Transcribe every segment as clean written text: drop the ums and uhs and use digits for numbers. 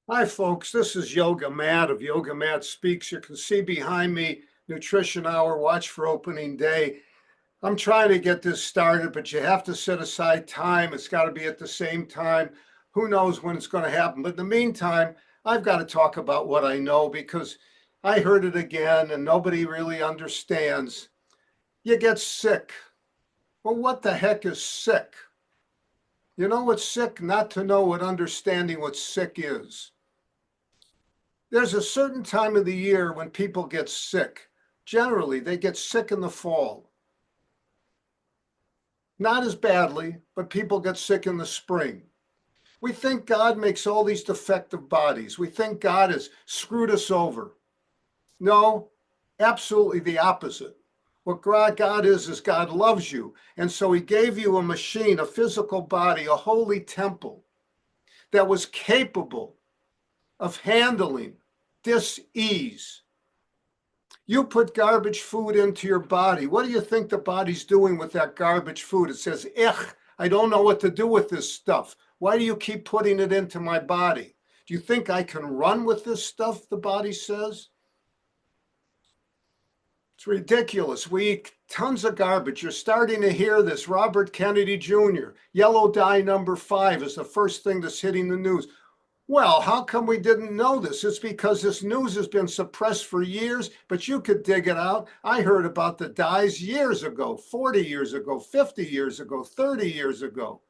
Hi, folks. This is Yoga Matt of Yoga Matt Speaks. You can see behind me Nutrition Hour, watch for opening day. I'm trying to get this started, but you have to set aside time. It's got to be at the same time. Who knows when it's going to happen? But in the meantime, I've got to talk about what I know because I heard it again and nobody really understands. You get sick. Well, what the heck is sick? You know what's sick? Not to know what understanding what sick is. There's a certain time of the year when people get sick. Generally, they get sick in the fall. Not as badly, but people get sick in the spring. We think God makes all these defective bodies. We think God has screwed us over. No, absolutely the opposite. What God is God loves you. And so he gave you a machine, a physical body, a holy temple that was capable of handling dis-ease. You put garbage food into your body. What do you think the body's doing with that garbage food? It says, I don't know what to do with this stuff. Why do you keep putting it into my body? Do you think I can run with this stuff, the body says? It's ridiculous. We eat tons of garbage. You're starting to hear this. Robert Kennedy Jr., yellow dye #5 is the first thing that's hitting the news. Well, how come we didn't know this? It's because this news has been suppressed for years, but you could dig it out. I heard about the dyes years ago, 40 years ago, 50 years ago, 30 years ago.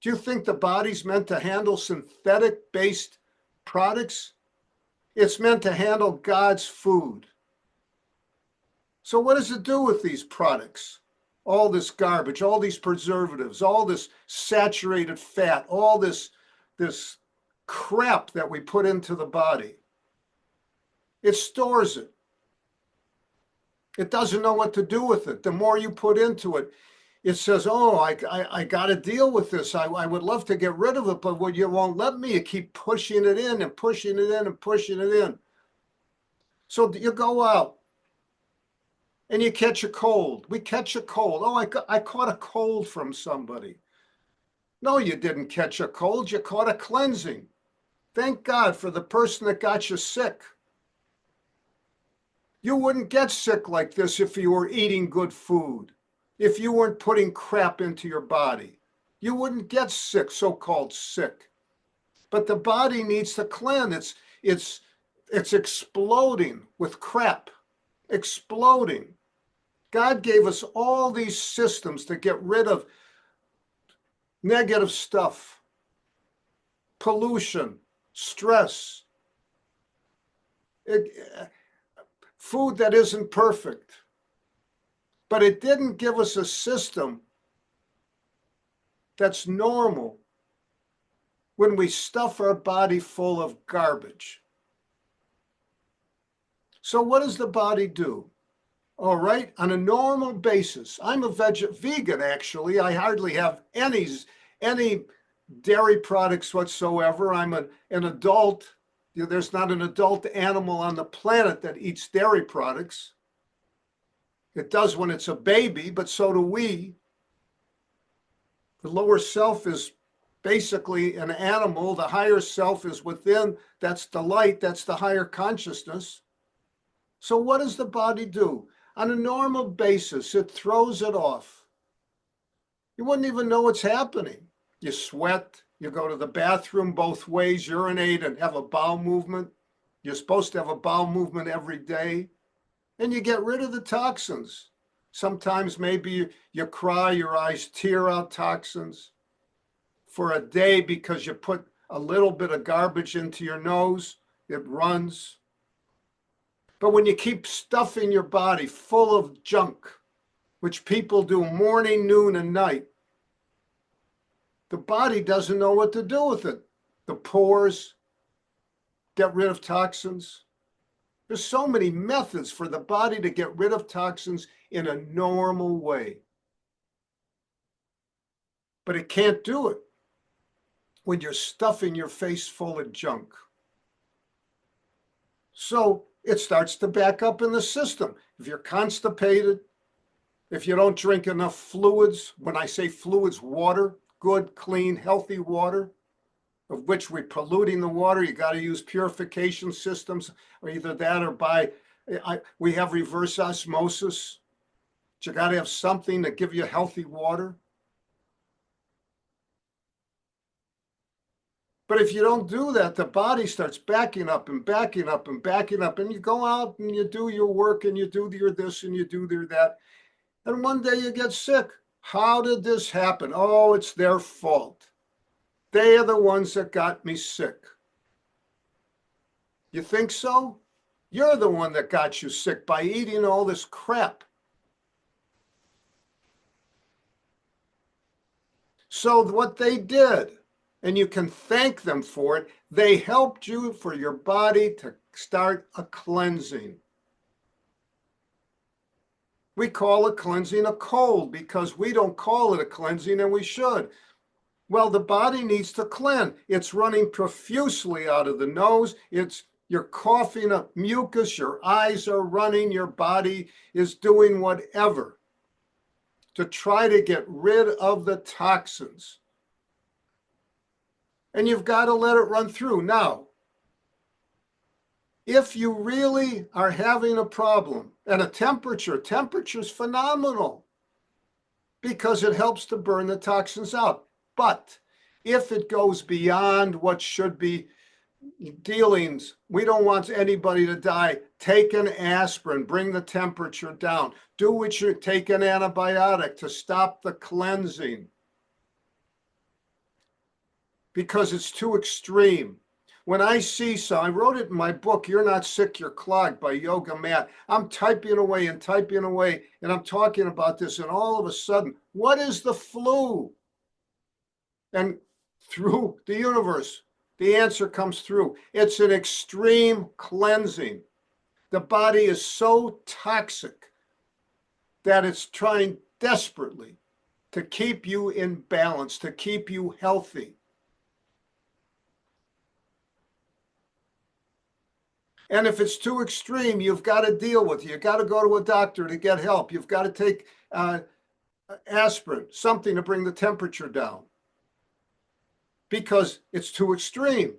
Do you think the body's meant to handle synthetic-based products? It's meant to handle God's food. So what does it do with these products? All this garbage, all these preservatives, all this saturated fat, all this crap that we put into the body. It stores it. It doesn't know what to do with it. The more you put into it, it says, oh, I got to deal with this. I would love to get rid of it, but you won't let me. You keep pushing it in and pushing it in and pushing it in. So you go out and you catch a cold. We catch a cold. Oh, I caught a cold from somebody. No, you didn't catch a cold. You caught a cleansing. Thank God for the person that got you sick. You wouldn't get sick like this if you were eating good food, if you weren't putting crap into your body. You wouldn't get sick, so-called sick. But the body needs to cleanse. It's exploding with crap, exploding. God gave us all these systems to get rid of negative stuff, pollution, stress, food that isn't perfect. But it didn't give us a system that's normal when we stuff our body full of garbage. So what does the body do? All right, on a normal basis, I'm a vegan, actually. I hardly have any dairy products whatsoever. I'm an adult. There's not an adult animal on the planet that eats dairy products. It does when it's a baby, but so do we. The lower self is basically an animal. The higher self is within. That's the light. That's the higher consciousness. So what does the body do? On a normal basis, it throws it off. You wouldn't even know what's happening. You sweat. You go to the bathroom both ways, urinate, and have a bowel movement. You're supposed to have a bowel movement every day. And you get rid of the toxins. Sometimes maybe you cry, your eyes tear out toxins for a day because you put a little bit of garbage into your nose, it runs. But when you keep stuffing your body full of junk, which people do morning, noon, and night, the body doesn't know what to do with it. The pores, get rid of toxins. There's so many methods for the body to get rid of toxins in a normal way. But it can't do it when you're stuffing your face full of junk. So it starts to back up in the system. If you're constipated, if you don't drink enough fluids, when I say fluids, water, good, clean, healthy water, of which we're polluting the water. You got to use purification systems, or either that or we have reverse osmosis. But you got to have something to give you healthy water. But if you don't do that, the body starts backing up and backing up and backing up. And you go out and you do your work and you do your this and you do your that. And one day you get sick. How did this happen? Oh, it's their fault. They are the ones that got me sick. You think so? You're the one that got you sick by eating all this crap. So what they did, and you can thank them for it, they helped you for your body to start a cleansing. We call a cleansing a cold because we don't call it a cleansing, and we should. Well, the body needs to cleanse. It's running profusely out of the nose. You're coughing up mucus, your eyes are running, your body is doing whatever to try to get rid of the toxins. And you've got to let it run through. Now, if you really are having a problem, and temperature's phenomenal because it helps to burn the toxins out. But if it goes beyond what should be dealings, we don't want anybody to die. Take an aspirin, bring the temperature down. Take an antibiotic to stop the cleansing because it's too extreme. When I see I wrote it in my book, You're Not Sick, You're Clogged by Yoga Matt. I'm typing away, and I'm talking about this, and all of a sudden, what is the flu? And through the universe, the answer comes through. It's an extreme cleansing. The body is so toxic that it's trying desperately to keep you in balance, to keep you healthy. And if it's too extreme, you've got to deal with it. You've got to go to a doctor to get help. You've got to take aspirin, something to bring the temperature down, because it's too extreme.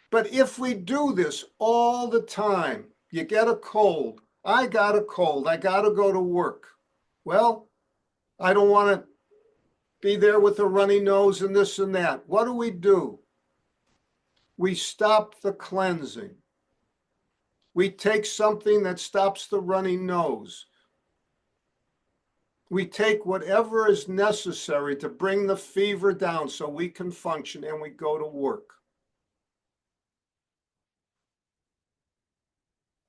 But if we do this all the time, you get a cold. I got a cold. I got to go to work. Well, I don't want to be there with a runny nose and this and that. What do? We stop the cleansing. We take something that stops the runny nose. We take whatever is necessary to bring the fever down so we can function, and we go to work.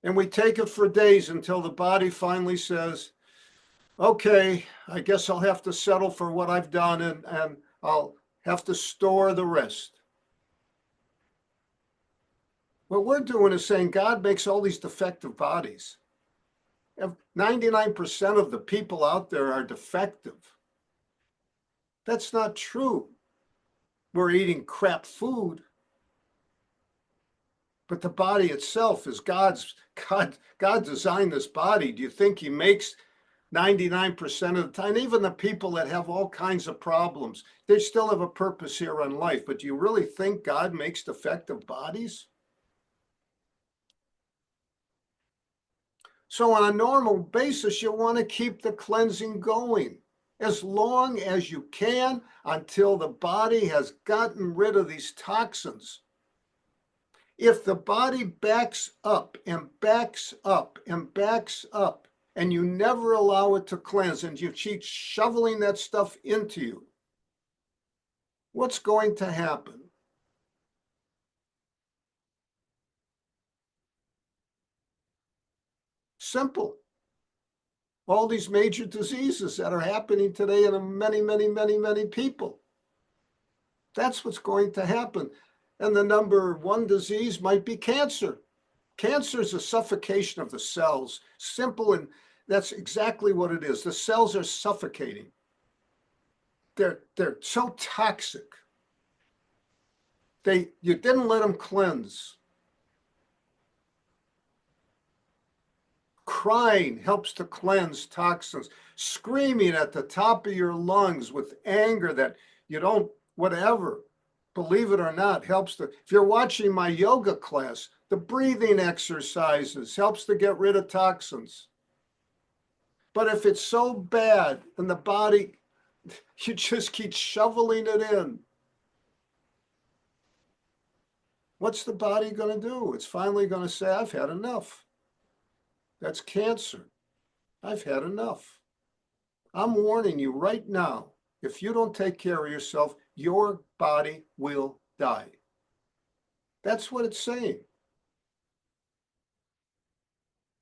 And we take it for days until the body finally says, okay, I guess I'll have to settle for what I've done, and I'll have to store the rest. What we're doing is saying God makes all these defective bodies. 99% of the people out there are defective. That's not true. We're eating crap food. But the body itself is God designed this body. Do you think he makes 99% of the time? Even the people that have all kinds of problems, they still have a purpose here on life. But do you really think God makes defective bodies? So on a normal basis, you want to keep the cleansing going as long as you can until the body has gotten rid of these toxins. If the body backs up and backs up and backs up, and you never allow it to cleanse, and you keep shoveling that stuff into you, what's going to happen? Simple. All these major diseases that are happening today in many people. That's what's going to happen. And the number one disease might be cancer. Cancer is a suffocation of the cells. Simple, and that's exactly what it is. The cells are suffocating. They're so toxic. You didn't let them cleanse. Crying helps to cleanse toxins. Screaming at the top of your lungs with anger that you don't whatever, believe it or not, helps to, if you're watching my yoga class, the breathing exercises helps to get rid of toxins. But if it's so bad and the body, you just keep shoveling it in, what's the body going to do? It's finally going to say, I've had enough. That's cancer. I've had enough. I'm warning you right now, if you don't take care of yourself, your body will die. That's what it's saying.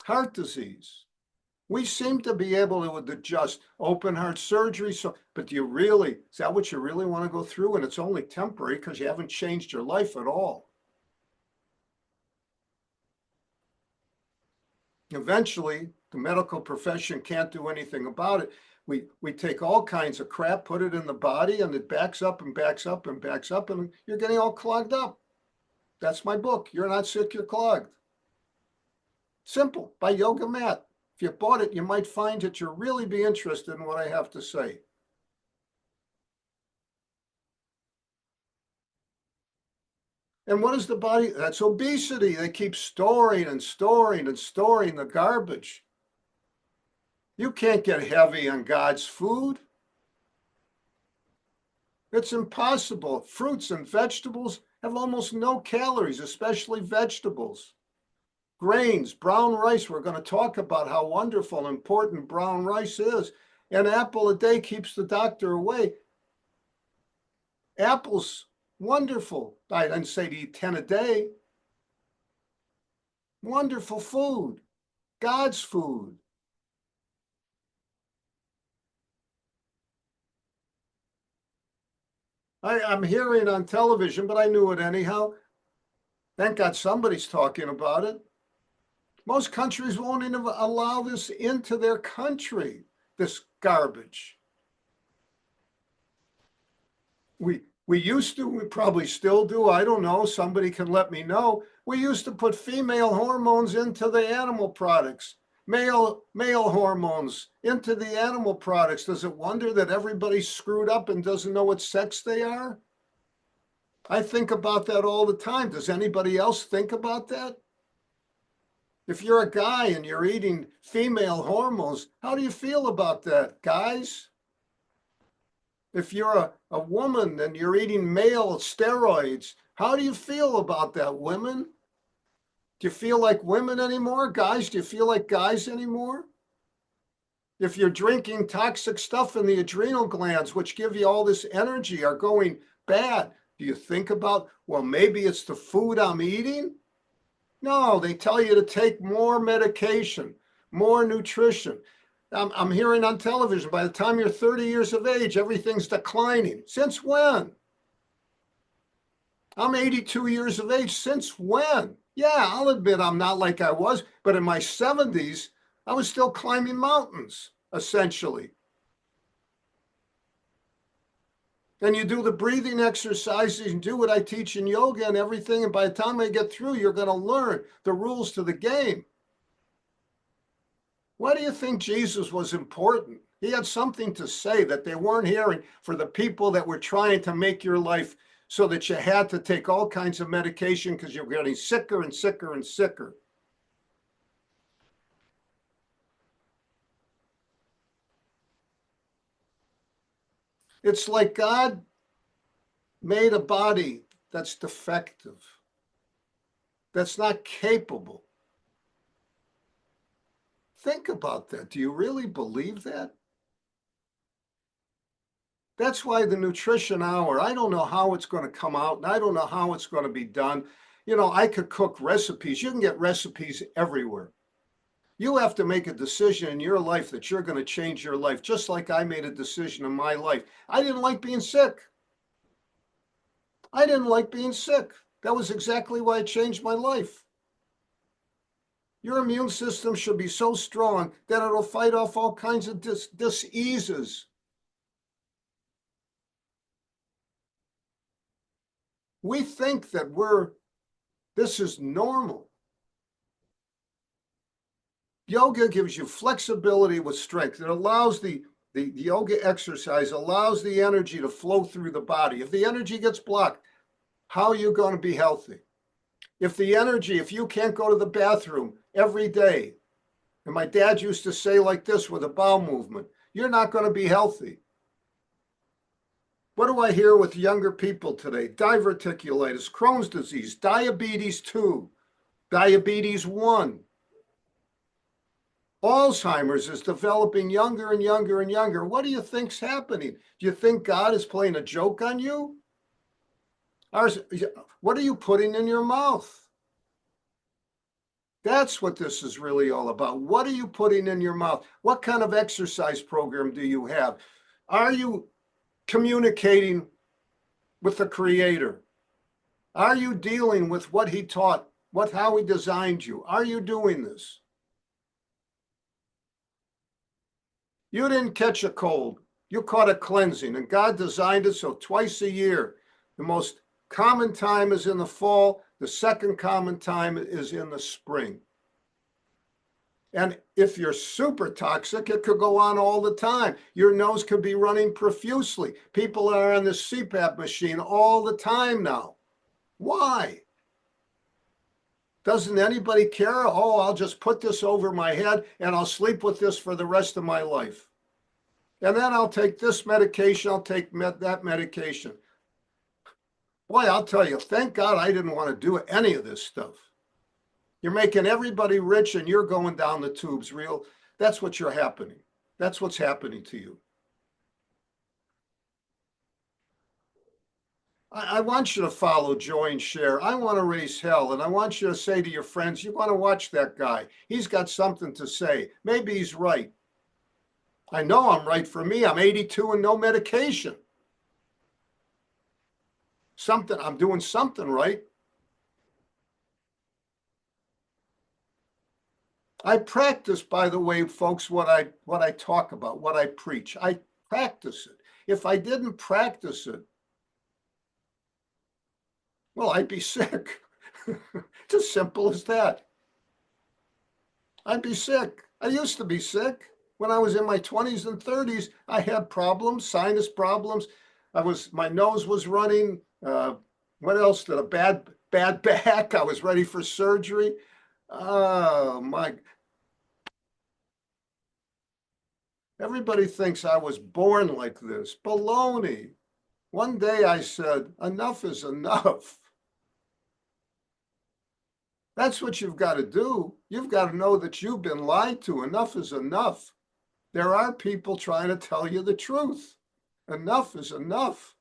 Heart disease. We seem to be able to adjust open heart surgery. So, but do you really, is that what you really want to go through? And it's only temporary because you haven't changed your life at all. Eventually, the medical profession can't do anything about it. We take all kinds of crap, put it in the body, and it backs up and backs up and backs up, and you're getting all clogged up. That's my book. You're not sick, you're clogged. Simple, by Yoga Matt. If you bought it, you might find that you'll really be interested in what I have to say. And what is the body? That's obesity. They keep storing and storing and storing the garbage. You can't get heavy on God's food. It's impossible. Fruits and vegetables have almost no calories, especially vegetables. Grains, brown rice, we're going to talk about how wonderful and important brown rice is. An apple a day keeps the doctor away. Apples, wonderful. I didn't say to eat 10 a day. Wonderful food, God's food. I'm hearing on television, but I knew it anyhow. Thank God somebody's talking about it. Most countries won't even allow this into their country, this garbage. We used to, we probably still do, I don't know, somebody can let me know. We used to put female hormones into the animal products, male hormones into the animal products. Does it wonder that everybody's screwed up and doesn't know what sex they are? I think about that all the time. Does anybody else think about that? If you're a guy and you're eating female hormones, how do you feel about that, guys? If you're a woman and you're eating male steroids, how do you feel about that, women? Do you feel like women anymore? Guys, do you feel like guys anymore? If you're drinking toxic stuff in the adrenal glands, which give you all this energy, are going bad, do you think about, well, maybe it's the food I'm eating? No, they tell you to take more medication, more nutrition. I'm hearing on television, by the time you're 30 years of age, everything's declining. Since when? I'm 82 years of age. Since when? Yeah, I'll admit I'm not like I was, but in my 70s, I was still climbing mountains, essentially. And you do the breathing exercises and do what I teach in yoga and everything, and by the time I get through, you're going to learn the rules to the game. Why do you think Jesus was important? He had something to say that they weren't hearing for the people that were trying to make your life so that you had to take all kinds of medication because you're getting sicker and sicker and sicker. It's like God made a body that's defective, that's not capable. Think about that. Do you really believe that? That's why the Nutrition Hour, I don't know how it's going to come out, and I don't know how it's going to be done. You know, I could cook recipes. You can get recipes everywhere. You have to make a decision in your life that you're going to change your life, just like I made a decision in my life. I didn't like being sick. I didn't like being sick. That was exactly why I changed my life. Your immune system should be so strong that it'll fight off all kinds of diseases. We think that this is normal. Yoga gives you flexibility with strength. It allows the The yoga exercise allows the energy to flow through the body. If the energy gets blocked, how are you going to be healthy? If you can't go to the bathroom every day, and my dad used to say like this with a bowel movement, you're not going to be healthy. What do I hear with younger people today? Diverticulitis, Crohn's disease, diabetes 2, diabetes 1. Alzheimer's is developing younger and younger and younger. What do you think's happening? Do you think God is playing a joke on you? What are you putting in your mouth? That's what this is really all about. What are you putting in your mouth? What kind of exercise program do you have? Are you communicating with the Creator? Are you dealing with what He taught, how He designed you? Are you doing this? You didn't catch a cold. You caught a cleansing, and God designed it so twice a year. The most common time is in the fall. The second common time is in the spring. And if you're super toxic, it could go on all the time. Your nose could be running profusely. People are on the CPAP machine all the time now. Why? Doesn't anybody care? Oh, I'll just put this over my head and I'll sleep with this for the rest of my life. And then I'll take this medication, I'll take that medication. Boy, I'll tell you, thank God I didn't want to do any of this stuff. You're making everybody rich and you're going down the tubes real. That's what's happening. That's what's happening to you. I want you to follow, join, share. I want to raise hell. And I want you to say to your friends, you want to watch that guy. He's got something to say. Maybe he's right. I know I'm right for me. I'm 82 and no medication. I'm doing something right. I practice, by the way, folks, what I talk about, what I preach. I practice it. If I didn't practice it, well, I'd be sick. It's as simple as that. I'd be sick. I used to be sick. When I was in my 20s and 30s, I had problems, sinus problems. My nose was running. What else? A bad back. I was ready for surgery. Oh, my. Everybody thinks I was born like this. Baloney. One day I said, enough is enough. That's what you've got to do. You've got to know that you've been lied to. Enough is enough. There are people trying to tell you the truth. Enough is enough.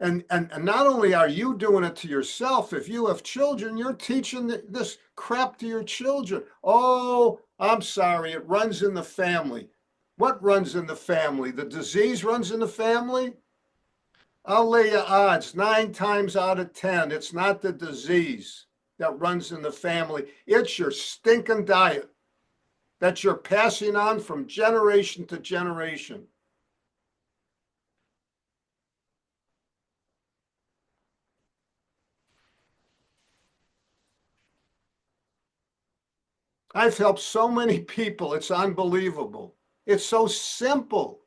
And not only are you doing it to yourself, if you have children, you're teaching this crap to your children. Oh, I'm sorry, it runs in the family. What runs in the family? The disease runs in the family? I'll lay you odds, 9 times out of 10, it's not the disease that runs in the family. It's your stinking diet that you're passing on from generation to generation. I've helped so many people. It's unbelievable. It's so simple.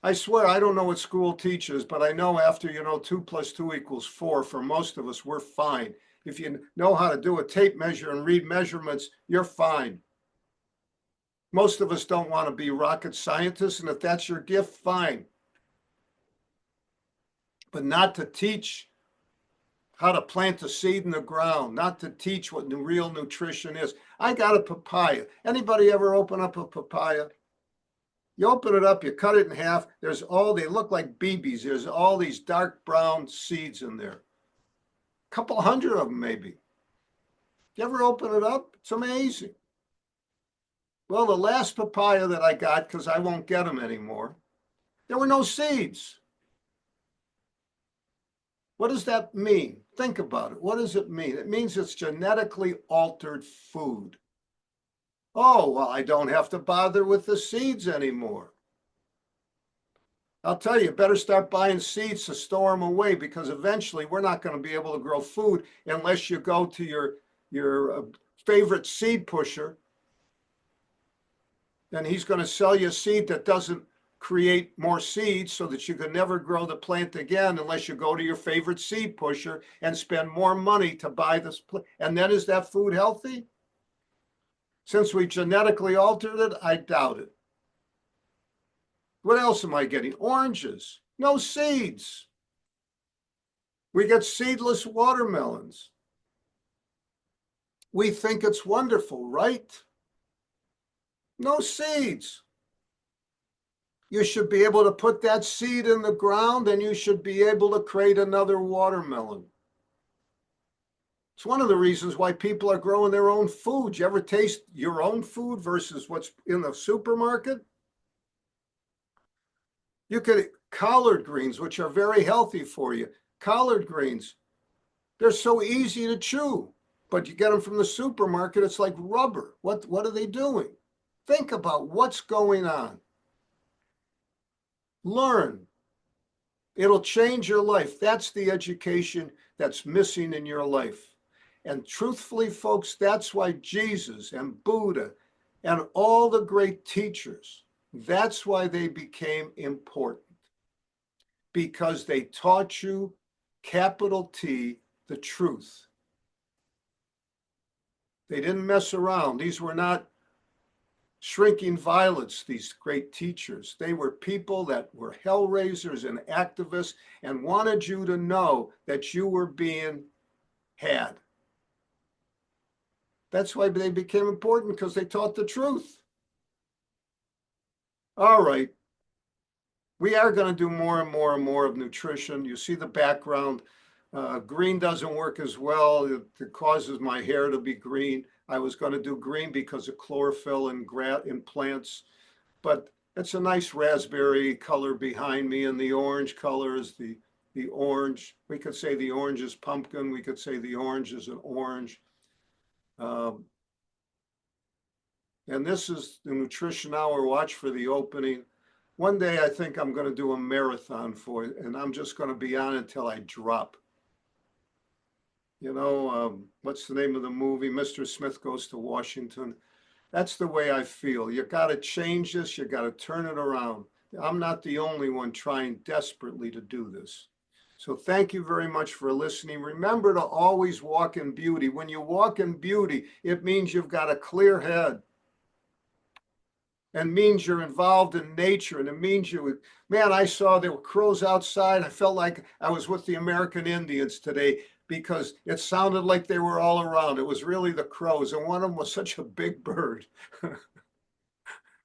I swear, I don't know what school teaches, but I know after 2 + 2 = 4, for most of us, we're fine. If you know how to do a tape measure and read measurements, you're fine. Most of us don't want to be rocket scientists, and if that's your gift, fine. But not to teach how to plant a seed in the ground, not to teach what real nutrition is. I got a papaya. Anybody ever open up a papaya? You open it up, you cut it in half. They look like BBs. There's all these dark brown seeds in there. A couple hundred of them, maybe. You ever open it up? It's amazing. Well, the last papaya that I got, because I won't get them anymore, there were no seeds. What does that mean? Think about it. What does it mean? It means it's genetically altered food. Oh, well, I don't have to bother with the seeds anymore. I'll tell you, better start buying seeds to store them away, because eventually we're not going to be able to grow food unless you go to your favorite seed pusher then he's going to sell you a seed that doesn't create more seeds so that you can never grow the plant again unless you go to your favorite seed pusher and spend more money to buy this. And then is that food healthy? Since we genetically altered it, I doubt it. What else am I getting? Oranges, no seeds. We get seedless watermelons. We think it's wonderful, right? No seeds. You should be able to put that seed in the ground and you should be able to create another watermelon. It's one of the reasons why people are growing their own food. You ever taste your own food versus what's in the supermarket? You could collard greens, which are very healthy for you. Collard greens, they're so easy to chew, but you get them from the supermarket, it's like rubber. What are they doing? Think about what's going on. Learn. It'll change your life. That's the education that's missing in your life. And truthfully, folks, that's why Jesus and Buddha and all the great teachers, that's why they became important. Because they taught you, capital T, the truth. They didn't mess around. These were not shrinking violets, these great teachers. They were people that were hellraisers and activists and wanted you to know that you were being had. That's why they became important, because they taught the truth. All right. We are going to do more and more and more of nutrition. You see the background. Green doesn't work as well. It causes my hair to be green. I was going to do green because of chlorophyll in plants, but it's a nice raspberry color behind me, and the orange color is the orange. We could say the orange is pumpkin. We could say the orange is an orange. And this is the Nutrition Hour. Watch for the opening. One day I think I'm going to do a marathon for it, and I'm just going to be on until I drop. You know, what's the name of the movie? Mr. Smith Goes to Washington. That's the way I feel. You got to change this. You got to turn it around. I'm not the only one trying desperately to do this. So thank you very much for listening. Remember to always walk in beauty. When you walk in beauty, it means you've got a clear head. And means you're involved in nature, and it means you, man, I saw there were crows outside. I felt like I was with the American Indians today because it sounded like they were all around. It was really the crows, and one of them was such a big bird.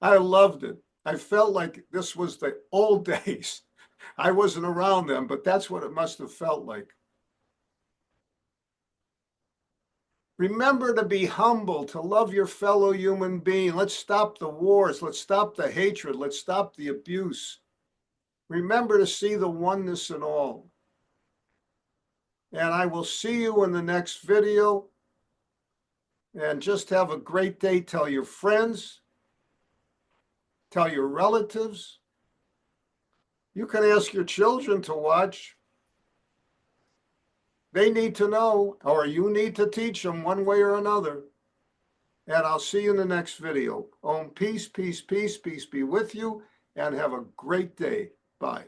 I loved it. I felt like this was the old days. I wasn't around them, but that's what it must have felt like. Remember to be humble, to love your fellow human being. Let's stop the wars. Let's stop the hatred. Let's stop the abuse. Remember to see the oneness in all. And I will see you in the next video. And just have a great day. Tell your friends. Tell your relatives. You can ask your children to watch. They need to know, or you need to teach them one way or another. And I'll see you in the next video. Peace, peace, peace, peace be with you, and have a great day. Bye.